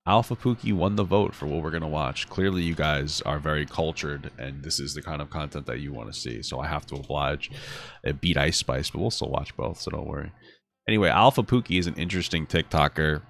Alpha.Pooke won the vote for what we're gonna watch. Clearly, you guys are very cultured, and this is the kind of content that you want to see. So I have to oblige. It beat Ice Spice, but we'll still watch both, so don't worry. Anyway, Alpha.Pooke is an interesting TikToker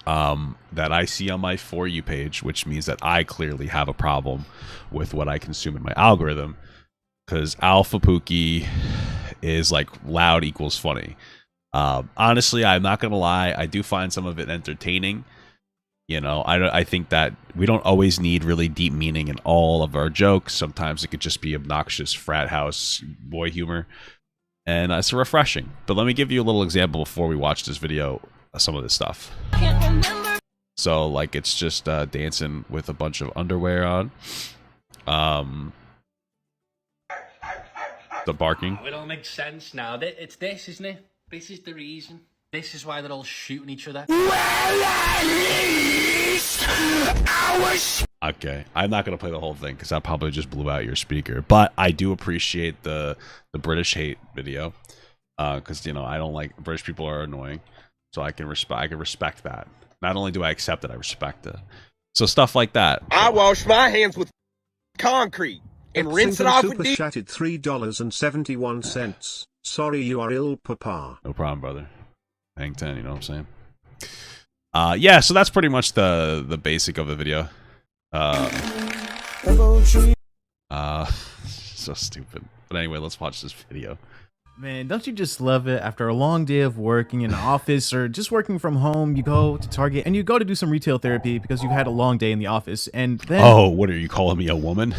that I see on my For You page, which means that I clearly have a problem with what I consume in my algorithm. Because Alpha.Pooke is like loud equals funny. Honestly, I'm not gonna lie. I do find some of it entertaining. You know, I think that we don't always need really deep meaning in all of our jokes. Sometimes it could just be obnoxious frat house boy humor. And it's refreshing. But let me give you a little example before we watch this video of some of this stuff. So, like, it's just dancing with a bunch of underwear on. The barking. It all makes sense now. It's this, isn't it? This is the reason. This is why they're all shooting each other. Okay, I'm not gonna play the whole thing because that probably just blew out your speaker. But I do appreciate the British hate video, because you know I don't like British people are annoying, so I can respect that. Not only do I accept it, I respect it. So stuff like that. I wash my hands with concrete and rinse it off with Super chatted $3.71. Sorry, you are ill, Papa. No problem, brother. Hang 10, you know what I'm saying? Yeah, so that's pretty much the basic of the video. So stupid. But anyway, let's watch this video. Man, don't you just love it? After a long day of working in an office or just working from home, you go to Target and you go to do some retail therapy because you've had a long day in the office. And then... Oh, what are you calling me, a woman?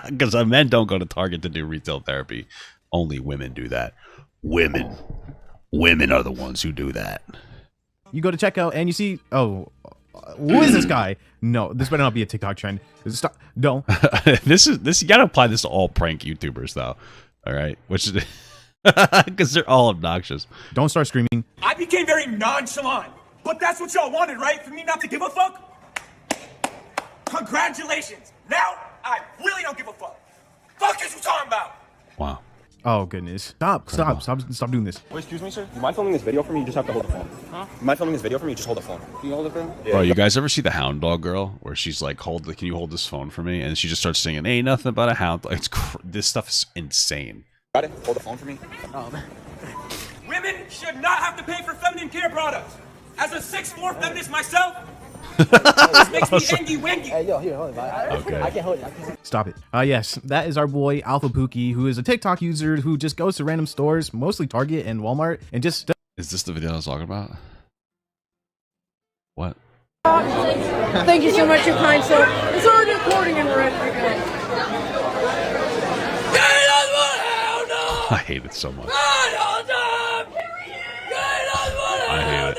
Because men don't go to Target to do retail therapy. Only women do that. Women are the ones who do that. You go to checkout and you see, oh, who is this guy? No, this better not be a TikTok trend. Stop. No. This you gotta apply this to all prank YouTubers though. All right, which is because they're all obnoxious. Don't start screaming. I became very nonchalant, but that's what y'all wanted, right? For me not to give a fuck? Congratulations. Now I really don't give a fuck. Fuck is you talking about? Wow. Oh goodness! Stop doing this. Wait, excuse me, sir. You mind filming this video for me? You just have to hold the phone. Huh? You mind filming this video for me? Just hold the phone. Can you hold the phone? Yeah. Bro, you guys ever see the Hound Dog girl where she's like, can you hold this phone for me? And she just starts singing, "Ain't nothing but a hound dog." This stuff is insane. Got it? Hold the phone for me. Women should not have to pay for feminine care products. As a 6'4" feminist myself, this makes me engy wingy. Hey, yo, here, hold it. Okay. I can hold it. Stop it. Yes, that is our boy Alpha.Pooke, who is a TikTok user who just goes to random stores, mostly Target and Walmart, and just... Is this the video I was talking about? What? Thank you so much, you kind sir. It's already recording and we're ready to go. I hate it so much. I hate it.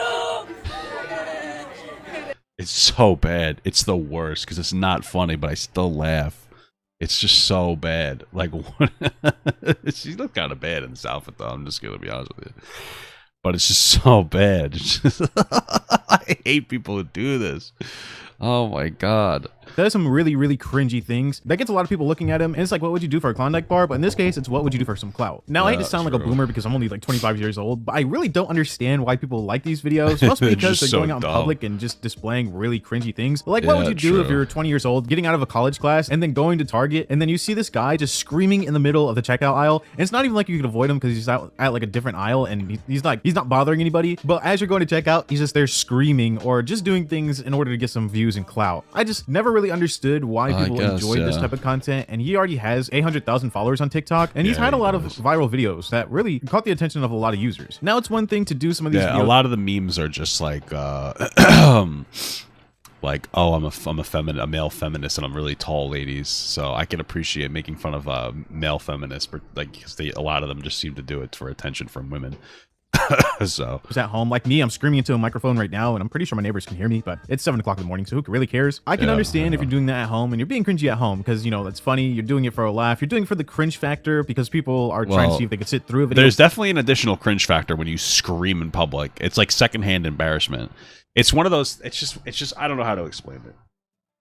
It's so bad. It's the worst because it's not funny, but I still laugh. It's just so bad. Like, what? She looked kind of bad in this outfit, though. I'm just gonna be honest with you. But it's just so bad. It's just I hate people who do this. Oh my god. Does some really, really cringy things. That gets a lot of people looking at him, and it's like, what would you do for a Klondike bar? But in this case, it's what would you do for some clout? Now, I hate to sound like a boomer because I'm only like 25 years old, but I really don't understand why people like these videos. Mostly because they're going out in public and just displaying really cringy things. But like, what would you do if you're 20 years old, getting out of a college class, and then going to Target, and then you see this guy just screaming in the middle of the checkout aisle, and it's not even like you can avoid him because he's out at like a different aisle, and he's not bothering anybody. But as you're going to checkout, he's just there screaming or just doing things in order to get some views and clout. I just never really understood why people enjoyed this type of content, and he already has 800,000 followers on TikTok, and he's had a lot of viral videos that really caught the attention of a lot of users. Now it's one thing to do some of these videos. A lot of the memes are just like like, oh, I'm a male feminist and I'm really tall ladies, so I can appreciate making fun of male feminists, but like, because a lot of them just seem to do it for attention from women. So was at home like me, I'm screaming into a microphone right now, and I'm pretty sure my neighbors can hear me, but it's 7 o'clock in the morning, so who really cares? I can understand if you're doing that at home and you're being cringy at home because, you know, that's funny. You're doing it for a laugh. You're doing it for the cringe factor because people are trying to see if they can sit through a video. There's definitely an additional cringe factor when you scream in public. It's like secondhand embarrassment. It's one of those. It's just. I don't know how to explain it.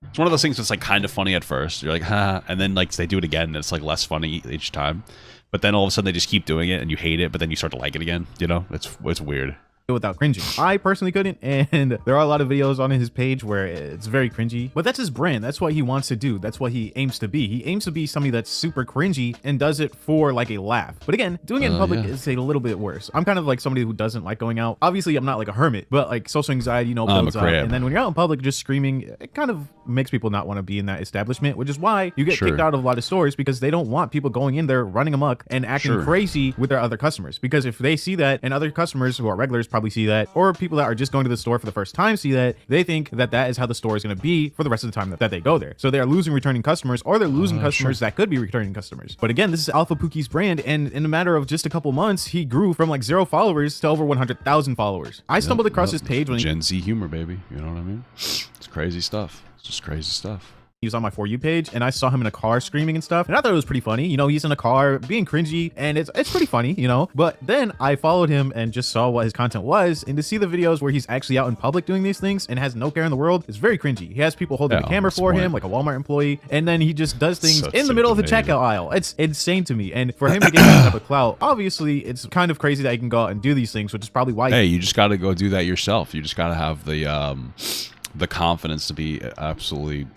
It's one of those things that's like kind of funny at first. You're like, ha, and then like they do it again, and it's like less funny each time. But then all of a sudden they just keep doing it, and you hate it. But then you start to like it again. You know, it's weird. without cringing. I personally couldn't, and there are a lot of videos on his page where it's very cringy, but that's his brand. That's what he wants to do. That's what he aims to be. He aims to be somebody that's super cringy and does it for like a laugh. But again, doing it in public is a little bit worse. I'm kind of like somebody who doesn't like going out. Obviously, I'm not like a hermit, but like social anxiety, you know, builds up. And then when you're out in public just screaming, it kind of makes people not want to be in that establishment, which is why you get kicked out of a lot of stores, because they don't want people going in there running amok and acting crazy with their other customers. Because if they see that, and other customers who are regulars probably see that, or people that are just going to the store for the first time see that, they think that that is how the store is going to be for the rest of the time that they go there. So they are losing returning customers, or they're losing customers that could be returning customers. But again, this is Alpha.Pooke's brand, and in a matter of just a couple months, he grew from like 0 followers to over 100,000 followers. I stumbled across his page when Gen Z humor, baby. You know what I mean? It's crazy stuff. It's just crazy stuff. He was on my For You page, and I saw him in a car screaming and stuff, and I thought it was pretty funny. You know, he's in a car being cringy, and it's pretty funny, you know. But then I followed him and just saw what his content was, and to see the videos where he's actually out in public doing these things and has no care in the world is very cringy. He has people holding the camera for him, like a Walmart employee, and then he just does things in the middle of the checkout aisle. It's insane to me. And for him to get that type of clout, obviously it's kind of crazy that he can go out and do these things, which is probably why. Hey, you just got to go do that yourself. You just got to have the confidence to be absolutely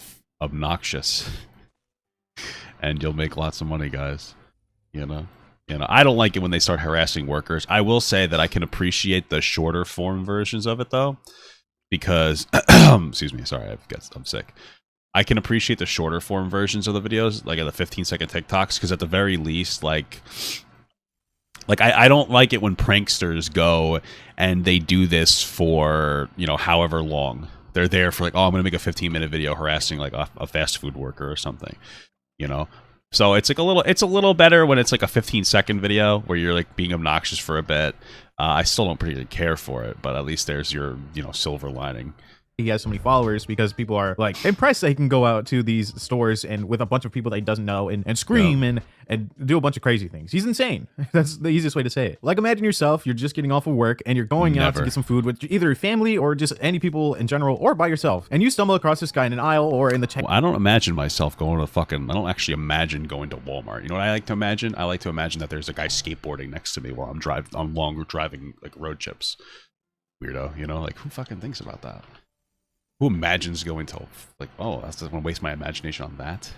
obnoxious, and you'll make lots of money, guys. You know, I don't like it when they start harassing workers. I will say that I can appreciate the shorter form versions of it though, because excuse me, sorry, I'm sick. I can appreciate the shorter form versions of the videos, like the 15-second TikToks, because at the very least, like I don't like it when pranksters go and they do this for, you know, however long. They're there for like, oh, I'm going to make a 15-minute video harassing like a fast food worker or something, you know? So it's like it's a little better when it's like a 15-second video where you're like being obnoxious for a bit. I still don't particularly care for it, but at least there's your, you know, silver lining. He has so many followers because people are like impressed that he can go out to these stores and with a bunch of people that he doesn't know and scream and do a bunch of crazy things. He's insane. That's the easiest way to say it. Like, imagine yourself, you're just getting off of work and you're going out to get some food with either your family or just any people in general, or by yourself, and you stumble across this guy in an aisle or in the check. Well, I don't imagine myself going to I don't actually imagine going to Walmart. You know what I like to imagine? I like to imagine that there's a guy skateboarding next to me while I'm driving like road trips. Weirdo, you know? Like, who fucking thinks about that? Who imagines going to, like, oh, I just want to waste my imagination on that?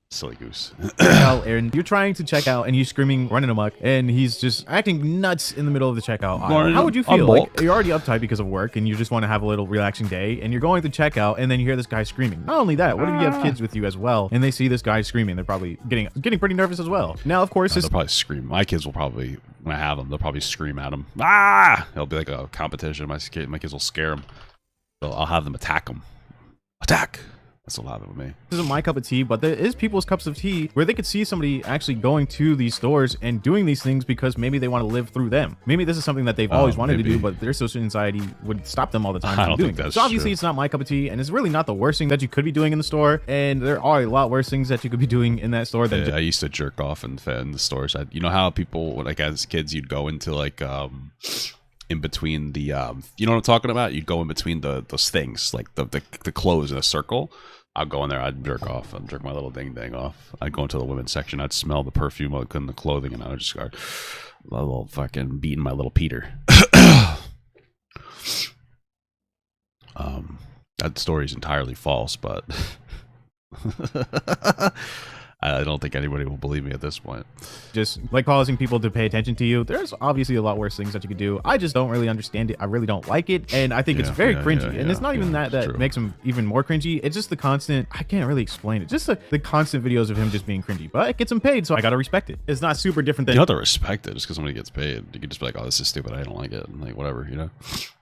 Silly goose. Aaron, you're trying to check out and you're screaming, running amok, and he's just acting nuts in the middle of the checkout aisle. How would you feel? Like, you're already uptight because of work and you just want to have a little relaxing day, and you're going to checkout and then you hear this guy screaming. Not only that, what if you have kids with you as well and they see this guy screaming? They're probably getting pretty nervous as well. Now, of course, they'll probably scream. My kids will probably, when I have them, they'll probably scream at them. Ah! It'll be like a competition. My kids will scare them. So I'll have them attack them. Attack! That's a lot of me. This isn't my cup of tea, but there is people's cups of tea where they could see somebody actually going to these stores and doing these things because maybe they want to live through them. Maybe this is something that they've always wanted to do, but their social anxiety would stop them all the time from doing it. So obviously it's not my cup of tea, and it's really not the worst thing that you could be doing in the store. And there are a lot worse things that you could be doing in that store than I used to jerk off in the stores. You know how people, like as kids, you'd go into like in between the you know what I'm talking about? You'd go in between those things, like the clothes in a circle. I'd go in there, I'd jerk off, I'd jerk my little ding off. I'd go into the women's section, I'd smell the perfume and the clothing, and I would just start a little fucking beating my little Peter. That story's entirely false, but I don't think anybody will believe me at this point. Just like causing people to pay attention to you. There's obviously a lot worse things that you could do. I just don't really understand it. I really don't like it. And I think it's very cringy. And it's not even that makes him even more cringy. It's just the constant, I can't really explain it. Just the constant videos of him just being cringy. But it gets him paid, so I gotta respect it. It's not super different than... You don't have to respect it just because somebody gets paid. You could just be like, oh, this is stupid, I don't like it. And like, whatever, you know?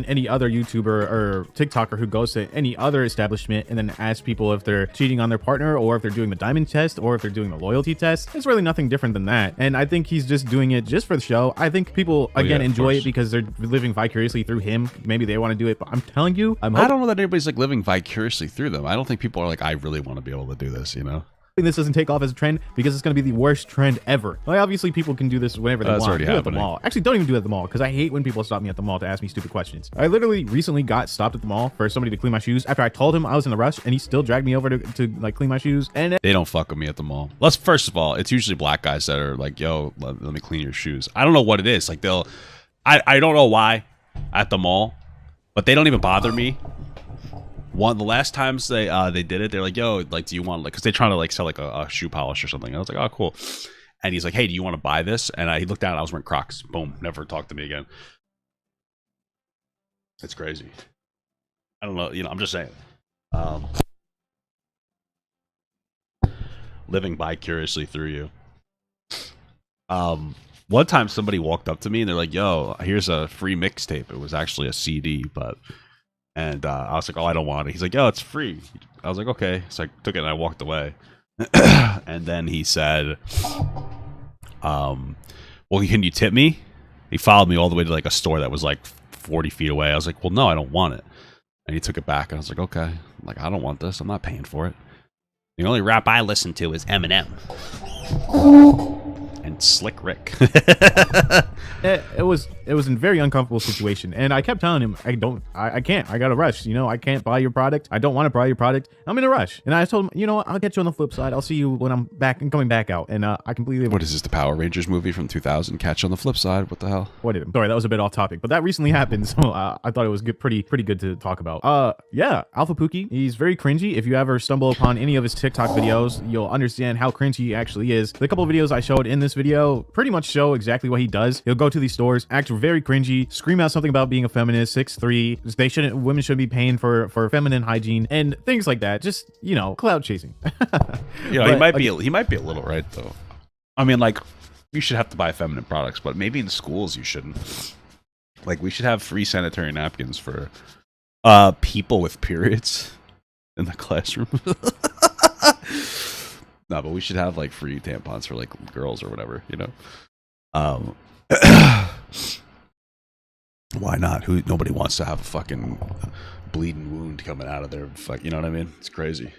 Any other YouTuber or TikToker who goes to any other establishment and then asks people if they're cheating on their partner, or if they're doing the diamond test, or if they're doing the loyalty test, it's really nothing different than that. And I think he's just doing it just for the show. I think people again enjoy it because they're living vicariously through him. Maybe they want to do it, but I'm telling you, I don't know that anybody's like living vicariously through them. I don't think people are like, I really want to be able to do this, you know? This doesn't take off as a trend because it's going to be the worst trend ever. Like, obviously people can do this whenever they want. Do it at the mall. Actually, don't even do it at the mall, because I hate when people stop me at the mall to ask me stupid questions. I literally recently got stopped at the mall for somebody to clean my shoes after I told him I was in a rush, and he still dragged me over to like clean my shoes. And they don't fuck with me at the mall. First of all, it's usually black guys that are like, yo, let me clean your shoes. I don't know what it is. Like I don't know why. at the mall, but they don't even bother me. The last times they did it, they're like, yo, like, do you want, like, because they're trying to like sell like a shoe polish or something. I was like, oh, cool. And he's like, hey, do you want to buy this? And he looked down, I was wearing Crocs. Boom, never talked to me again. It's crazy. I don't know, I'm just saying. Living vicariously through you. One time somebody walked up to me and they're like, yo, here's a free mixtape. It was actually a CD, and I was like, oh, I don't want it. He's like, yo, it's free. I was like, okay. So I took it and I walked away. And then he said, well, can you tip me? He followed me all the way to like a store that was like 40 feet away. I was like, well, no, I don't want it. And he took it back and I was like, okay. I'm like, I don't want this. I'm not paying for it. The only rap I listen to is Eminem and Slick Rick. It was a very uncomfortable situation, and I kept telling him, I can't, I gotta rush, I can't buy your product. I don't want to buy your product. I'm in a rush. And I told him, I'll get you on the flip side. I'll see you when I'm back and coming back out. And I completely. What is this, the Power Rangers movie from 2000? Catch you on the flip side. What the hell? Sorry, that was a bit off topic, but that recently happened, so I thought it was pretty good to talk about. Yeah, Alpha.Pooke, he's very cringy. If you ever stumble upon any of his TikTok videos, you'll understand how cringy he actually is. The couple of videos I showed in this video pretty much show exactly what he does. He'll go to these stores, act very cringy, scream out something about being a feminist, 6'3", women shouldn't be paying for feminine hygiene and things like that. Just clout chasing. He might be a little right though. I mean, like, you should have to buy feminine products, but maybe in schools you shouldn't. Like, we should have free sanitary napkins for people with periods in the classroom. No, but we should have like free tampons for like girls or whatever, Why not? Nobody wants to have a fucking bleeding wound coming out of their you know what I mean? It's crazy.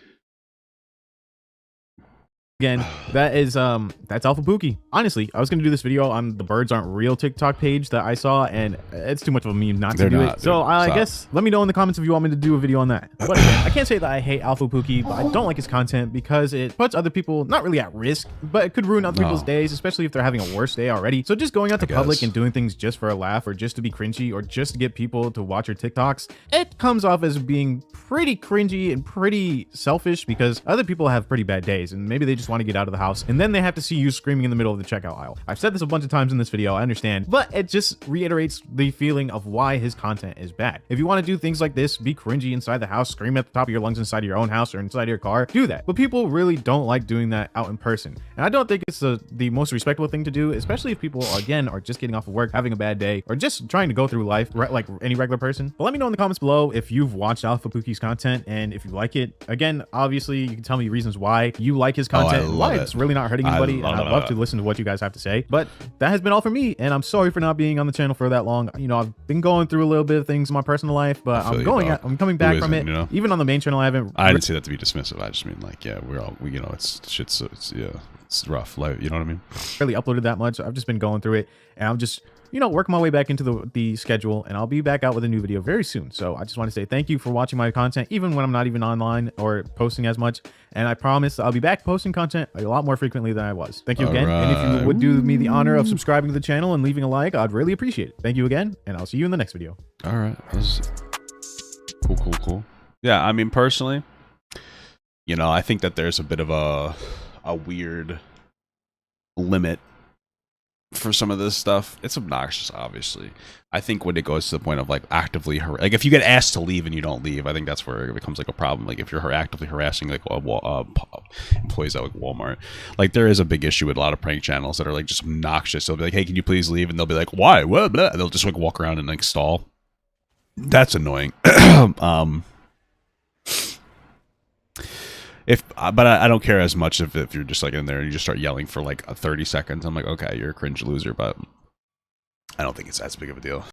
Again, that's Alpha.Pooke. Honestly, I was gonna do this video on the Birds Aren't Real TikTok page that I saw, and it's too much of a meme not to do it. So I guess let me know in the comments if you want me to do a video on that. But again, I can't say that I hate Alpha.Pooke, but I don't like his content because it puts other people not really at risk, but it could ruin other people's days, especially if they're having a worse day already. So just going out to public and doing things just for a laugh, or just to be cringy, or just to get people to watch your TikToks, it comes off as being pretty cringy and pretty selfish, because other people have pretty bad days and maybe they just want to get out of the house, and then they have to see you screaming in the middle of the checkout aisle. I've said this a bunch of times in this video, I understand, but it just reiterates the feeling of why his content is bad. If you want to do things like this, be cringy inside the house, scream at the top of your lungs inside of your own house or inside of your car, do that. But people really don't like doing that out in person, and I don't think it's the most respectable thing to do, especially if people again are just getting off of work, having a bad day, or just trying to go through life like any regular person. But let me know in the comments below if you've watched Alpha.Pooke's content and if you like it. Again, obviously you can tell me reasons why you like his content and why it's really not hurting anybody, and I'd love to listen to what you guys have to say. But that has been all for me, and I'm sorry for not being on the channel for that long. I've been going through a little bit of things in my personal life, but I'm coming back from it. Even on the main channel, I didn't say that to be dismissive. I just mean, like, yeah, it's rough, like, you know what I mean? Really uploaded that much. I've just been going through it, and I'm just working my way back into the schedule, and I'll be back out with a new video very soon. So I just want to say thank you for watching my content, even when I'm not even online or posting as much. And I promise I'll be back posting content a lot more frequently than I was. Thank you again. And if you would do me the honor of subscribing to the channel and leaving a like, I'd really appreciate it. Thank you again, and I'll see you in the next video. All right. That was cool. Yeah, I mean, personally, I think that there's a bit of a weird limit for some of this stuff. It's obnoxious, obviously. I think when it goes to the point of like actively like, if you get asked to leave and you don't leave, I think that's where it becomes like a problem. Like if you're actively harassing like employees at like Walmart, like there is a big issue with a lot of prank channels that are like just obnoxious. They'll be like, hey, can you please leave? And they'll be like, why? What? And they'll just like walk around and like stall. That's annoying. But I don't care as much if you're just like in there and you just start yelling for like 30 seconds. I'm like, okay, you're a cringe loser, but I don't think it's as big of a deal.